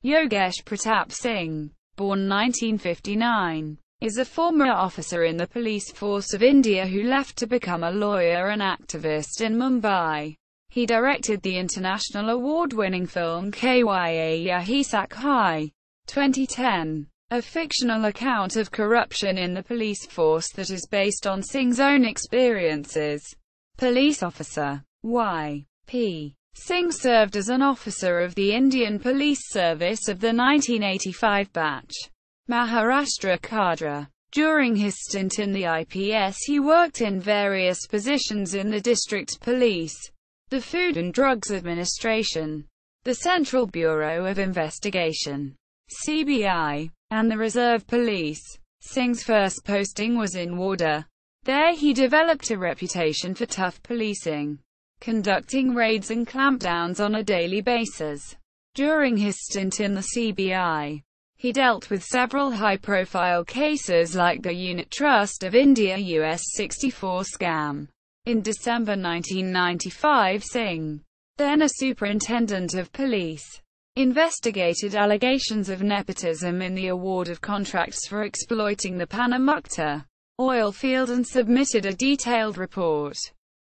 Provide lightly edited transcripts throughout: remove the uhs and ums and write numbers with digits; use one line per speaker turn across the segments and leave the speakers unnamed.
Yogesh Pratap Singh, born 1959, is a former officer in the police force of India who left to become a lawyer and activist in Mumbai. He directed the international award-winning film Kya Yahi Sach Hai, 2010, a fictional account of corruption in the police force that is based on Singh's own experiences. Police officer Y.P. Singh served as an officer of the Indian Police Service of the 1985 batch, Maharashtra cadre. During his stint in the IPS he worked in various positions in the District Police, the Food and Drugs Administration, the Central Bureau of Investigation, CBI, and the Reserve Police. Singh's first posting was in Wardha. There he developed a reputation for tough policing, conducting raids and clampdowns on a daily basis. During his stint in the CBI, he dealt with several high-profile cases like the Unit Trust of India US 64 scam. In December 1995, Singh, then a superintendent of police, investigated allegations of nepotism in the award of contracts for exploiting the Panamukta oil field and submitted a detailed report.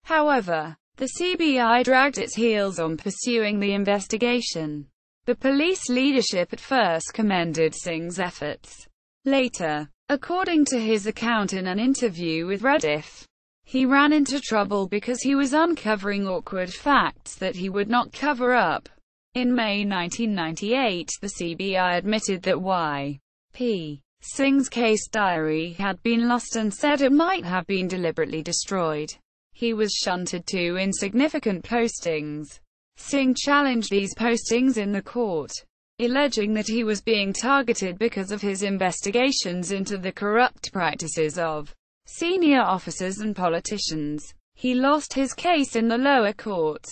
However, the CBI dragged its heels on pursuing the investigation. The police leadership at first commended Singh's efforts. Later, according to his account in an interview with Rediff, he ran into trouble because he was uncovering awkward facts that he would not cover up. In May 1998, the CBI admitted that Y.P. Singh's case diary had been lost and said it might have been deliberately destroyed. He was shunted to insignificant postings. Singh challenged these postings in the court, alleging that he was being targeted because of his investigations into the corrupt practices of senior officers and politicians. He lost his case in the lower courts,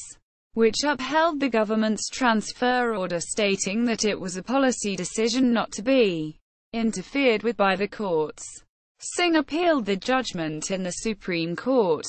which upheld the government's transfer order stating that it was a policy decision not to be interfered with by the courts. Singh appealed the judgment in the Supreme Court,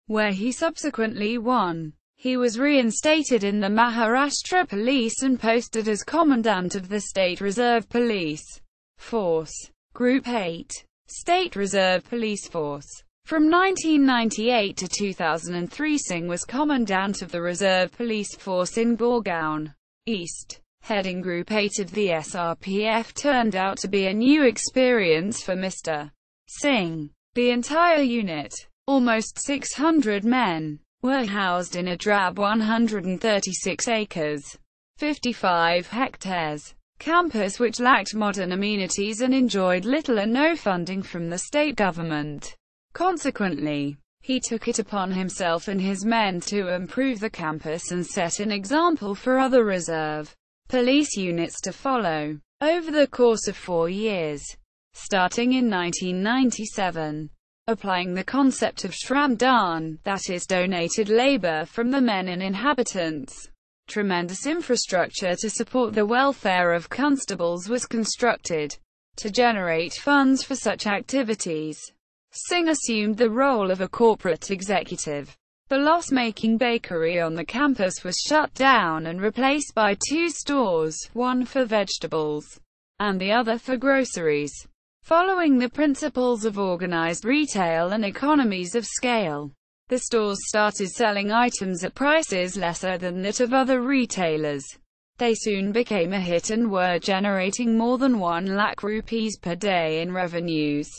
where he subsequently won. He was reinstated in the Maharashtra Police and posted as Commandant of the State Reserve Police Force, Group 8, State Reserve Police Force. From 1998 to 2003, Singh was Commandant of the Reserve Police Force in Gurgaon East, heading Group 8 of the SRPF. Turned out to be a new experience for Mr. Singh. The entire unit, almost 600 men, were housed in a drab 136 acres, 55 hectares, campus which lacked modern amenities and enjoyed little or no funding from the state government. Consequently, he took it upon himself and his men to improve the campus and set an example for other reserve police units to follow. Over the course of 4 years, starting in 1997, applying the concept of Shramdan, that is donated labor from the men and inhabitants, tremendous infrastructure to support the welfare of constables was constructed to generate funds for such activities. Singh assumed the role of a corporate executive. The loss-making bakery on the campus was shut down and replaced by 2 stores, one for vegetables and the other for groceries. Following the principles of organized retail and economies of scale, the stores started selling items at prices lesser than that of other retailers. They soon became a hit and were generating more than 1 lakh rupees per day in revenues.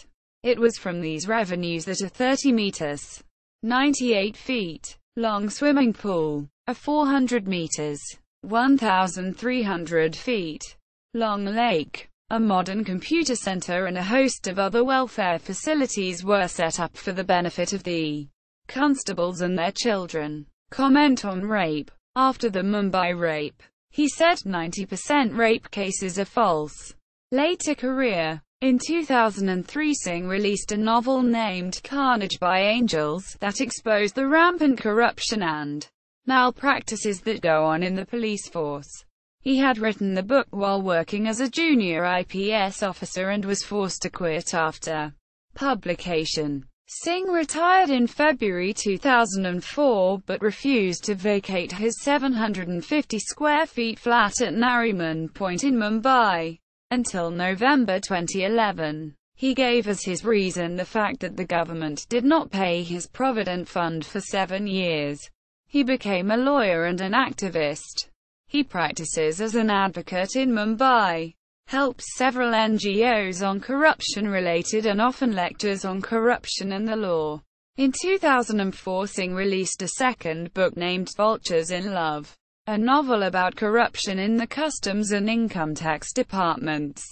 It was from these revenues that a 30 meters, 98 feet, long swimming pool, a 400 meters, 1,300 feet, long lake, a modern computer center and a host of other welfare facilities were set up for the benefit of the constables and their children. Comment on rape. After the Mumbai rape, he said 90% rape cases are false. Later career. In 2003, Singh released a novel named Carnage by Angels that exposed the rampant corruption and malpractices that go on in the police force. He had written the book while working as a junior IPS officer and was forced to quit after publication. Singh retired in February 2004, but refused to vacate his 750 square feet flat at Nariman Point in Mumbai until November 2011. He gave as his reason the fact that the government did not pay his provident fund for 7 years. He became a lawyer and an activist. He practices as an advocate in Mumbai, helps several NGOs on corruption-related and often lectures on corruption and the law. In 2004, Singh released a second book named Vultures in Love, a novel about corruption in the customs and income tax departments.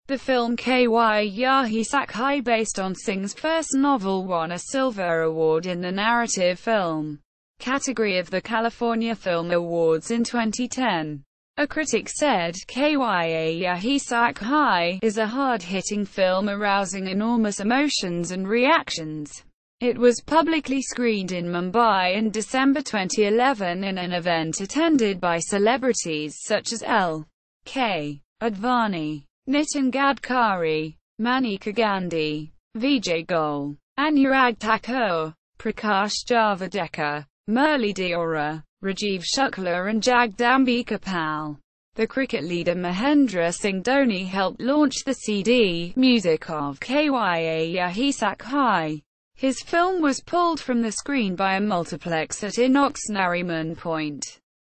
The film Kya Yahi Sach Hai, based on Singh's first novel, won a Silver Award in the narrative film category of the California Film Awards in 2010. A critic said, Kya Yahi Sach Hai is a hard-hitting film arousing enormous emotions and reactions. It was publicly screened in Mumbai in December 2011 in an event attended by celebrities such as L.K. Advani, Nitin Gadkari, Manika Gandhi, Vijay Goel, Anurag Thakur, Prakash Javadekar, Murli Deora, Rajiv Shukla and Jagdambika Pal. The cricket leader Mahendra Singh Dhoni helped launch the CD music of Kya Yahi Sach Hai. His film was pulled from the screen by a multiplex at Inox Nariman Point.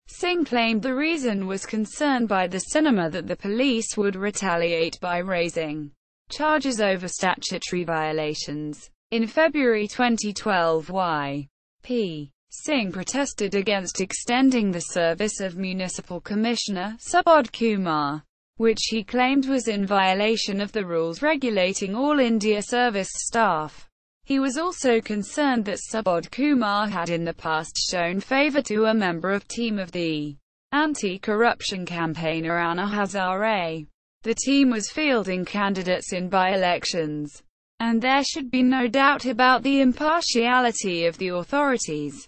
Singh claimed the reason was concern by the cinema that the police would retaliate by raising charges over statutory violations. In February 2012, Y.P. Singh protested against extending the service of Municipal Commissioner Subodh Kumar, which he claimed was in violation of the rules regulating all India service staff. He was also concerned that Subodh Kumar had in the past shown favour to a member of team of the anti-corruption campaigner Anna Hazare. The team was fielding candidates in by-elections, and there should be no doubt about the impartiality of the authorities.